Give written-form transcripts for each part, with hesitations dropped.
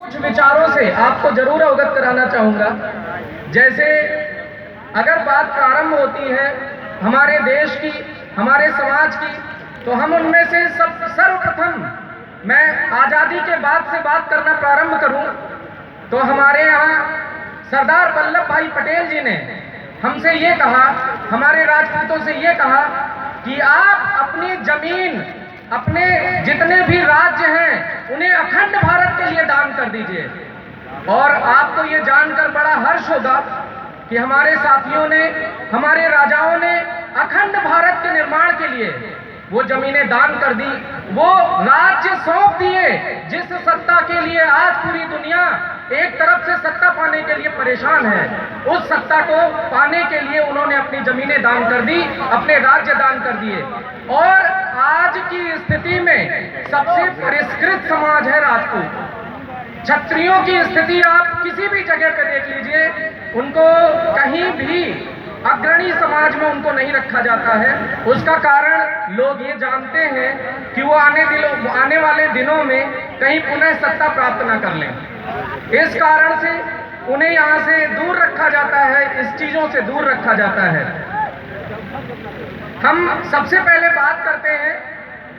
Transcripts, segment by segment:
कुछ विचारों से आपको जरूर अवगत कराना चाहूंगा। जैसे अगर बात प्रारंभ होती है हमारे देश की, हमारे समाज की, तो हम उनमें से सर्वप्रथम मैं आजादी के बाद से बात करना प्रारंभ करूं तो हमारे यहाँ सरदार वल्लभ भाई पटेल जी ने हमसे ये कहा, हमारे राजपूतों से ये कहा कि आप अपनी जमीन, अपने जितने भी राज्य हैं उन्हें अखंड भारत के लिए दान कर दीजिए। और आपको ये जानकर बड़ा हर्ष होगा कि हमारे साथियों ने, हमारे राजाओं ने अखंड भारत के निर्माण के लिए वो जमीनें दान कर दी, वो राज्य सौंप दिए जिस सत्ता के लिए आज पूरी दुनिया एक तरफ से सत्ता पाने के लिए परेशान है। उस सत्ता को पाने के लिए उन्होंने अपनी जमीनें दान कर दी, अपने राज्य दान कर दिए। और आज की स्थिति में सबसे परिष्कृत समाज है राजपूत। क्षत्रियों की स्थिति आप किसी भी जगह पे देख लीजिए, उनको कहीं भी अग्रणी समाज में उनको नहीं रखा जाता है। उसका कारण लोग ये जानते हैं कि वो आने वाले दिनों में कहीं पुनः सत्ता प्राप्त न कर लें। इस कारण से उन्हें यहाँ से दूर रखा जाता है, इस चीजों से दूर रखा जाता है। हम सबसे पहले बात करते हैं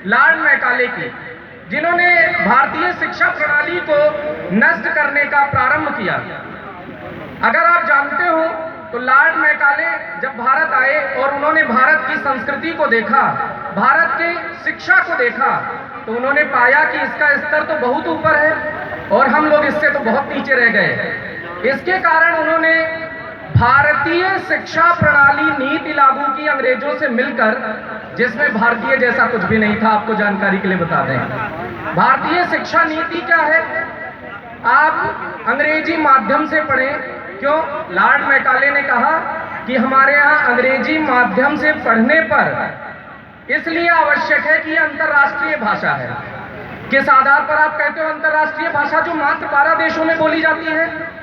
लॉर्ड मैकाले की, जिन्होंने भारतीय शिक्षा प्रणाली को नष्ट करने का प्रारंभ किया। अगर आप जानते हो तो लॉर्ड मैकाले जब भारत आए और उन्होंने भारत की संस्कृति को देखा, भारत की शिक्षा को देखा, तो उन्होंने पाया कि इसका स्तर तो बहुत ऊपर है और हम लोग इससे तो बहुत नीचे रह गए। इसके कारण उन्होंने भारतीय शिक्षा प्रणाली नीति लागू की अंग्रेजों से मिलकर, जिसमें भारतीय जैसा कुछ भी नहीं था। आपको जानकारी के लिए बता दें, भारतीय शिक्षा नीति क्या है आप अंग्रेजी माध्यम से पढ़ें। क्यों? लॉर्ड मैकाले ने कहा कि हमारे यहाँ अंग्रेजी माध्यम से पढ़ने पर इसलिए आवश्यक है कि यह अंतर्राष्ट्रीय भाषा है। किस आधार पर आप कहते हो अंतर्राष्ट्रीय भाषा? जो मात्र 12 देशों में बोली जाती है।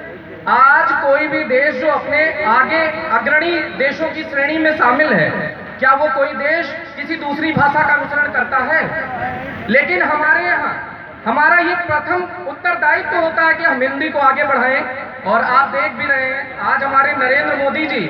आज कोई भी देश जो अपने आगे अग्रणी देशों की श्रेणी में शामिल है, क्या वो कोई देश किसी दूसरी भाषा का अनुसरण करता है? लेकिन हमारे यहाँ हमारा ये प्रथम उत्तरदायित्व होता है कि हम हिंदी को आगे बढ़ाएं। और आप देख भी रहे हैं आज हमारे नरेंद्र मोदी जी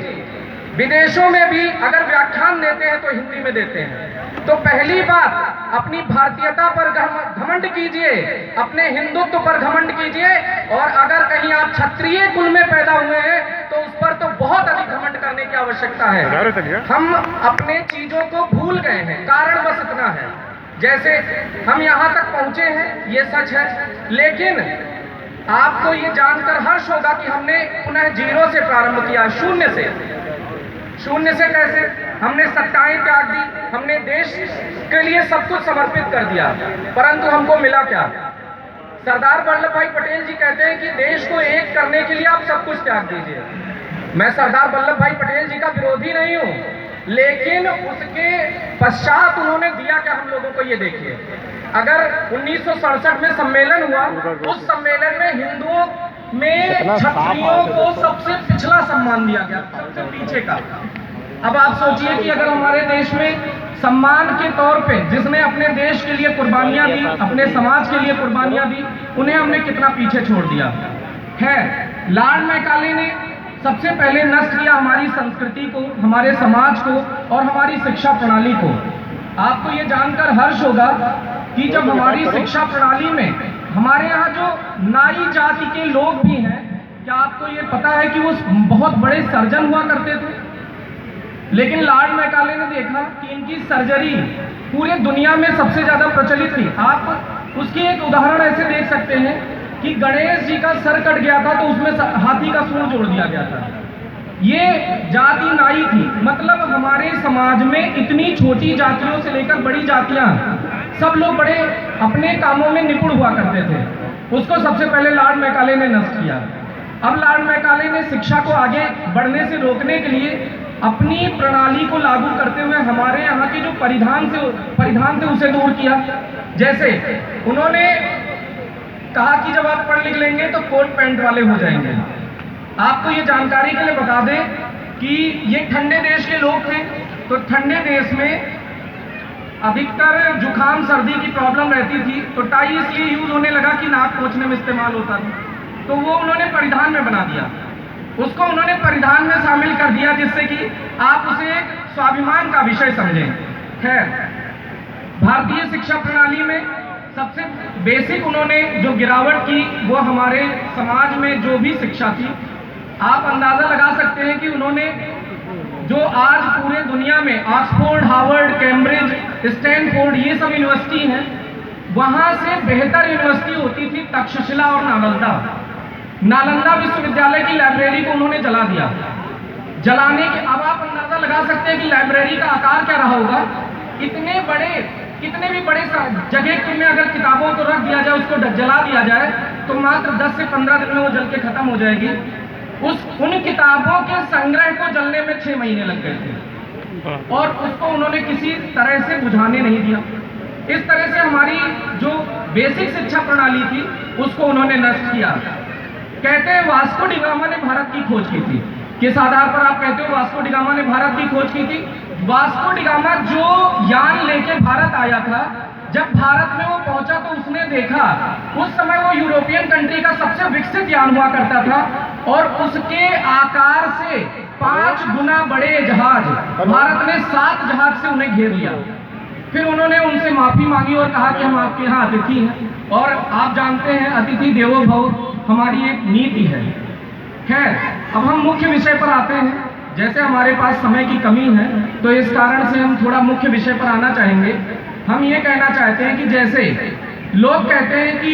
विदेशों में भी अगर व्याख्यान देते हैं तो हिंदी में देते हैं। तो पहली बात, अपनी भारतीयता पर घमंड कीजिए, अपने हिंदुत्व पर घमंड कीजिए। और अगर कहीं आप क्षत्रिय कुल में पैदा हुए हैं तो उस पर तो बहुत अधिक घमंड करने की आवश्यकता है। हम अपने चीजों को भूल गए हैं, कारण बस इतना है। जैसे हम यहाँ तक पहुंचे हैं, ये सच है, लेकिन आपको ये जानकर हर्ष होगा कि हमने पुनः जीरो से प्रारंभ किया, शून्य से। शून्य से कैसे? हमने सत्ताएं त्याग दी, हमने देश के लिए सब कुछ समर्पित कर दिया, परंतु हमको मिला क्या? सरदार वल्लभ भाई पटेल जी कहते हैं कि देश को एक करने के लिए आप सब कुछ त्याग दीजिए। मैं सरदार वल्लभ भाई पटेल जी का विरोधी नहीं हूं, लेकिन उसके पश्चात उन्होंने दिया क्या हम लोगों को, ये देखिए। अगर 1967 में सम्मेलन हुआ, उस सम्मेलन में हिंदुओं में क्षत्रियों को सबसे पिछला सम्मान दिया गया, सबसे पीछे का। अब आप सोचिए कि अगर हमारे देश में सम्मान के तौर पे जिसने अपने देश के लिए कुर्बानियां दी, अपने समाज के लिए कुर्बानियां दी, उन्हें हमने कितना पीछे छोड़ दिया है। लॉर्ड मैकाले ने सबसे पहले नष्ट किया हमारी संस्कृति को, हमारे समाज को और हमारी शिक्षा प्रणाली को। आपको ये जानकर हर्ष होगा कि जब हमारी शिक्षा प्रणाली में हमारे यहाँ जो नाई जाति के लोग भी हैं, क्या आपको ये पता है कि वो बहुत बड़े सर्जन हुआ करते थे? लेकिन लॉर्ड मैकाले ने देखा कि इनकी सर्जरी पूरे दुनिया में सबसे ज्यादा प्रचलित थी। आप उसकी एक उदाहरण ऐसे देख सकते हैं कि गणेश जी का सर कट गया था तो उसमें हाथी का सूंड जोड़ दिया गया था। ये जाति नाई थी। मतलब हमारे समाज में इतनी छोटी जातियों से लेकर बड़ी जातियां, सब लोग बड़े अपने कामों में निपुण हुआ करते थे। उसको सबसे पहले लॉर्ड मैकाले ने नष्ट किया। अब लॉर्ड मैकाले ने शिक्षा को आगे बढ़ने से रोकने के लिए अपनी प्रणाली को लागू करते हुए हमारे यहाँ की जो परिधान थे उसे दूर किया। जैसे उन्होंने कहा कि जब आप पढ़ लिख लेंगे तो कोट पैंट वाले हो जाएंगे। आपको ये जानकारी के लिए बता दें कि ये ठंडे देश के लोग थे, तो ठंडे देश में अधिकतर जुकाम सर्दी की प्रॉब्लम रहती थी, तो टाई इसलिए यूज होने लगा कि नाक पोंछने में इस्तेमाल होता था, तो वो उन्होंने परिधान में बना दिया, उसको उन्होंने परिधान में शामिल कर दिया, जिससे कि आप उसे एक स्वाभिमान का विषय समझें। खैर, भारतीय शिक्षा प्रणाली में सबसे बेसिक उन्होंने जो गिरावट की वो हमारे समाज में जो भी शिक्षा थी, आप अंदाजा लगा सकते हैं कि उन्होंने जो आज पूरे दुनिया में ऑक्सफोर्ड, हार्वर्ड, कैम्ब्रिज, स्टैनफोर्ड, ये सब यूनिवर्सिटी हैं, वहाँ से बेहतर यूनिवर्सिटी होती थी तक्षशिला और नालंदा। नालंदा विश्वविद्यालय की लाइब्रेरी को उन्होंने जला दिया। जलाने के अब आप अंदाजा लगा सकते हैं कि लाइब्रेरी का आकार क्या रहा होगा। कितने भी बड़े जगह में अगर किताबों को रख दिया जाए, उसको जला दिया जाए, तो मात्र 10 से 15 दिन में वो जल के खत्म हो जाएगी। उन किताबों के संग्रह को जलने में 6 महीने लग गए थे, और उसको उन्होंने किसी तरह से बुझाने नहीं दिया। इस तरह से हमारी जो बेसिक शिक्षा प्रणाली थी उसको उन्होंने नष्ट किया। कहते हैं वास्को डी गामा ने भारत की खोज की थी। किस आधार पर आप कहते हो वास्को डी गामा ने भारत की खोज की थी? वास्को डी गामा जो यान लेके भारत आया था, जब भारत में वो पहुंचा तो उसने देखा, उस समय वो यूरोपियन कंट्री का सबसे विकसित यान हुआ करता था, और उसके आकार से 5 गुना बड़े जहाज भारत ने 7 जहाज से उन्हें घेर लिया। फिर उन्होंने उनसे माफी मांगी और कहा कि हम आपके यहाँ अतिथि हैं, और आप जानते हैं अतिथि देवो भव हमारी एक नीति है। खैर, अब हम मुख्य विषय पर आते हैं। जैसे हमारे पास समय की कमी है, तो इस कारण से हम थोड़ा मुख्य विषय पर आना चाहेंगे। हम ये कहना चाहते हैं कि जैसे लोग कहते हैं कि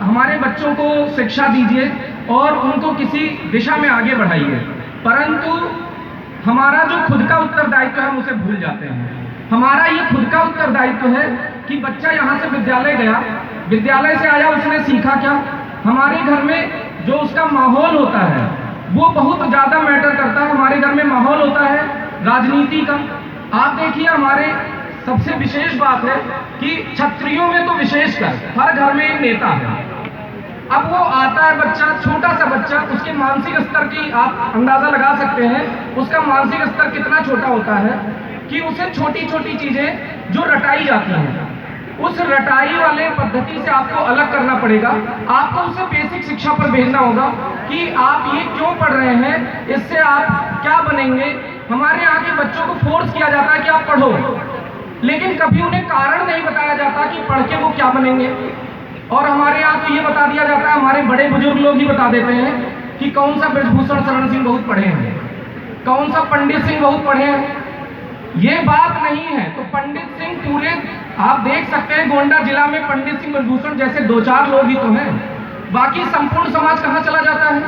हमारे बच्चों को शिक्षा दीजिए और उनको किसी दिशा में आगे बढ़ाइए, परंतु हमारा जो खुद का उत्तरदायित्व है हम उसे भूल जाते हैं। हमारा ये खुद का उत्तरदायित्व है कि बच्चा यहाँ से विद्यालय गया, विद्यालय से आया, उसने सीखा क्या? हमारे घर में जो उसका माहौल होता है वो बहुत ज़्यादा मैटर करता है। हमारे घर में माहौल होता है राजनीति का। आप देखिए, हमारे सबसे विशेष बात है कि क्षत्रियों में तो विशेषकर हर घर में एक नेता है। अब वो आता है बच्चा, छोटा सा बच्चा, उसके मानसिक स्तर की आप अंदाजा लगा सकते हैं, उसका मानसिक स्तर कितना छोटा होता है कि उसे छोटी छोटी चीजें जो रटाई जाती हैं, उस रटाई वाले पद्धति से आपको अलग करना पड़ेगा। आपको उसे बेसिक शिक्षा पर भेजना होगा कि आप ये क्यों पढ़ रहे हैं, इससे आप क्या बनेंगे। हमारे यहाँ के बच्चों को फोर्स किया जाता है कि आप पढ़ो, लेकिन कभी उन्हें कारण नहीं बताया जाता कि पढ़ के वो क्या बनेंगे। और हमारे यहाँ तो ये बता दिया जाता है, हमारे बड़े बुजुर्ग लोग ही बता देते हैं कि कौन सा ब्रजभूषण शरण सिंह बहुत पढ़े हैं, कौन सा पंडित सिंह बहुत पढ़े हैं। ये बात नहीं है। तो पंडित सिंह पूरे आप देख सकते हैं गोंडा जिला में पंडित सिंह ब्रजभूषण जैसे 2-4 लोग ही तो हैं, बाकी संपूर्ण समाज कहाँ चला जाता है,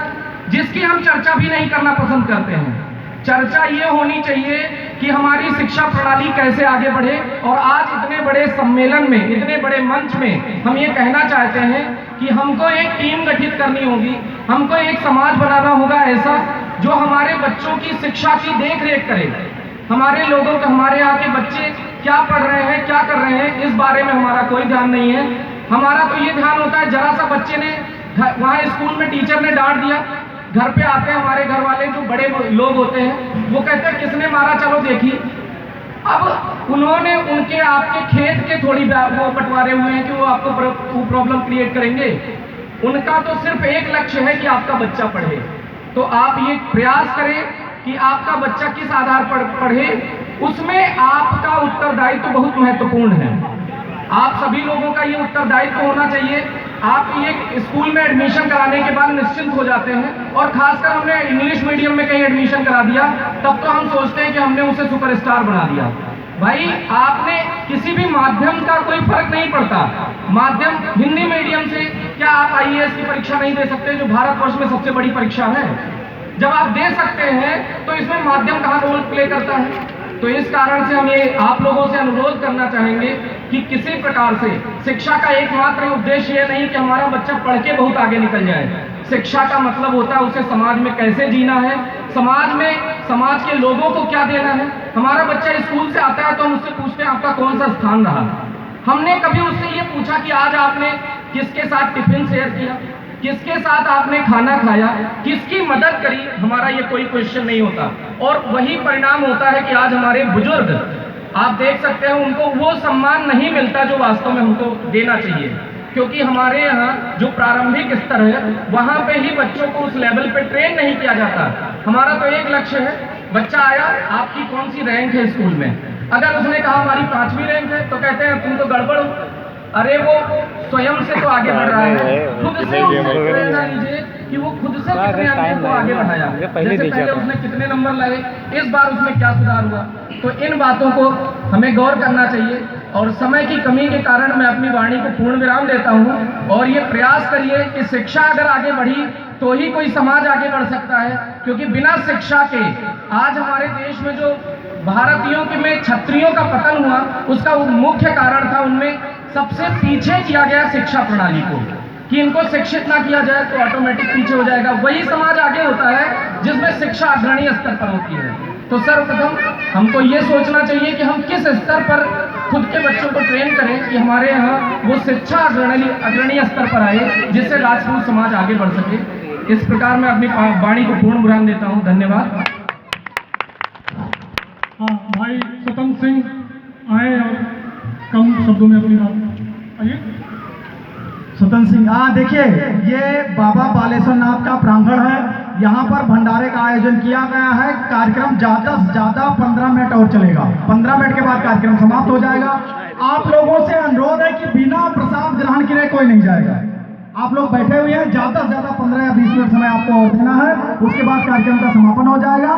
जिसकी हम चर्चा भी नहीं करना पसंद करते हैं। चर्चा ये होनी चाहिए कि हमारी शिक्षा प्रणाली कैसे आगे बढ़े। और आज इतने बड़े सम्मेलन में, इतने बड़े मंच में हम ये कहना चाहते हैं कि हमको एक टीम गठित करनी होगी, हमको एक समाज बनाना होगा ऐसा जो हमारे बच्चों की शिक्षा की देख रेख करे। हमारे लोगों को, हमारे यहाँ के बच्चे क्या पढ़ रहे हैं, क्या कर रहे हैं, इस बारे में हमारा कोई ध्यान नहीं है। हमारा तो ये ध्यान होता है, जरा सा बच्चे ने वहाँ स्कूल में टीचर ने डांट दिया, घर पे आते हैं हमारे घर वाले जो बड़े लोग होते हैं, वो कहते हैं किसने मारा, चलो देखिए। अब उन्होंने उनके आपके खेत के थोड़ी वो बंटवारे हुए हैं कि वो आपको प्रॉब्लम क्रिएट करेंगे। उनका तो सिर्फ एक लक्ष्य है कि आपका बच्चा पढ़े। तो आप ये प्रयास करें कि आपका बच्चा किस आधार पर पढ़े, उसमें आपका उत्तरदायित्व तो बहुत महत्वपूर्ण है। आप सभी लोगों का ये उत्तरदायित्व होना चाहिए। आप ये स्कूल में एडमिशन कराने के बाद निश्चिंत हो जाते हैं, और खासकर हमने इंग्लिश मीडियम में कहीं एडमिशन करा दिया, तब तो हम सोचते हैं कि हमने उसे सुपरस्टार बना दिया। भाई, आपने किसी भी माध्यम का कोई फर्क नहीं पड़ता। माध्यम हिंदी मीडियम से क्या आप IAS की परीक्षा नहीं दे सकते, जो भारतवर्ष में सबसे बड़ी परीक्षा है? जब आप दे सकते हैं तो इसमें माध्यम कहाँ रोल प्ले करता है? तो इस कारण से हम ये आप लोगों से अनुरोध करना चाहेंगे कि किसी प्रकार से शिक्षा का एकमात्र उद्देश्य ये नहीं कि हमारा बच्चा पढ़ के बहुत आगे निकल जाए। शिक्षा का मतलब होता है उसे समाज में कैसे जीना है, समाज में समाज के लोगों को क्या देना है। हमारा बच्चा स्कूल से आता है तो हम उससे पूछते हैं आपका कौन सा स्थान रहा। हमने कभी उससे ये पूछा कि आज आपने किसके साथ टिफिन शेयर किया, किसके साथ आपने खाना खाया, किसकी मदद करी? हमारा ये कोई क्वेश्चन नहीं होता। और वही परिणाम होता है कि आज हमारे बुजुर्ग आप देख सकते हैं उनको वो सम्मान नहीं मिलता जो वास्तव में उनको देना चाहिए, क्योंकि हमारे यहाँ जो प्रारंभिक स्तर है वहाँ पे ही बच्चों को उस लेवल पे ट्रेन नहीं किया जाता। हमारा तो एक लक्ष्य है, बच्चा आया, आपकी कौन सी रैंक है स्कूल में, अगर उसने कहा हमारी 5वीं रैंक है तो कहते हैं तुम तो गड़बड़ हो। अरे वो स्वयं से तो आगे बढ़ रहा है, खुद से उससे प्रेरणा लीजिए कि वो खुद से कितने अंकों को आगे बढ़ाया, जैसे पहले उसने कितने नंबर लाए, इस बार उसमें क्या सुधार हुआ। तो इन बातों को हमें गौर करना चाहिए। और समय की कमी के कारण मैं अपनी वाणी को पूर्ण विराम देता हूँ। और ये प्रयास करिए कि शिक्षा अगर आगे बढ़ी तो ही कोई समाज आगे बढ़ सकता है, क्योंकि बिना शिक्षा के आज हमारे देश में जो भारतीयों के में क्षत्रियों का पतन हुआ, उसका मुख्य कारण था उनमें सबसे पीछे किया गया शिक्षा प्रणाली को, कि इनको शिक्षित ना किया जाए तो ऑटोमेटिक पीछे हो जाएगा। वही समाज आगे होता है जिसमें शिक्षा अग्रणी स्तर पर होती है। तो सर्वप्रथम हमको ये सोचना चाहिए कि हम किस स्तर पर खुद के बच्चों को ट्रेन करें कि हमारे यहाँ वो शिक्षा अग्रणी स्तर पर आए, जिससे राजपूत समाज आगे बढ़ सके। इस प्रकार मैं अपनी वाणी को पूर्ण विराम देता हूँ। धन्यवाद। हाँ, भाई स्वतंत्र सिंह आए और कम शब्दों में अपनी बात आइए। स्वतंत्र सिंह, देखिए ये बाबा बालेश्वर नाथ का प्रांगण है, यहाँ पर भंडारे का आयोजन किया गया है। कार्यक्रम ज़्यादा से ज़्यादा 15 मिनट और चलेगा, 15 मिनट के बाद कार्यक्रम समाप्त हो जाएगा। आप लोगों से अनुरोध है कि बिना प्रसाद ग्रहण किए कोई नहीं जाएगा। आप लोग बैठे हुए हैं, ज़्यादा से ज़्यादा 15 या 20 मिनट समय आपको और देना है, उसके बाद कार्यक्रम का समापन हो जाएगा।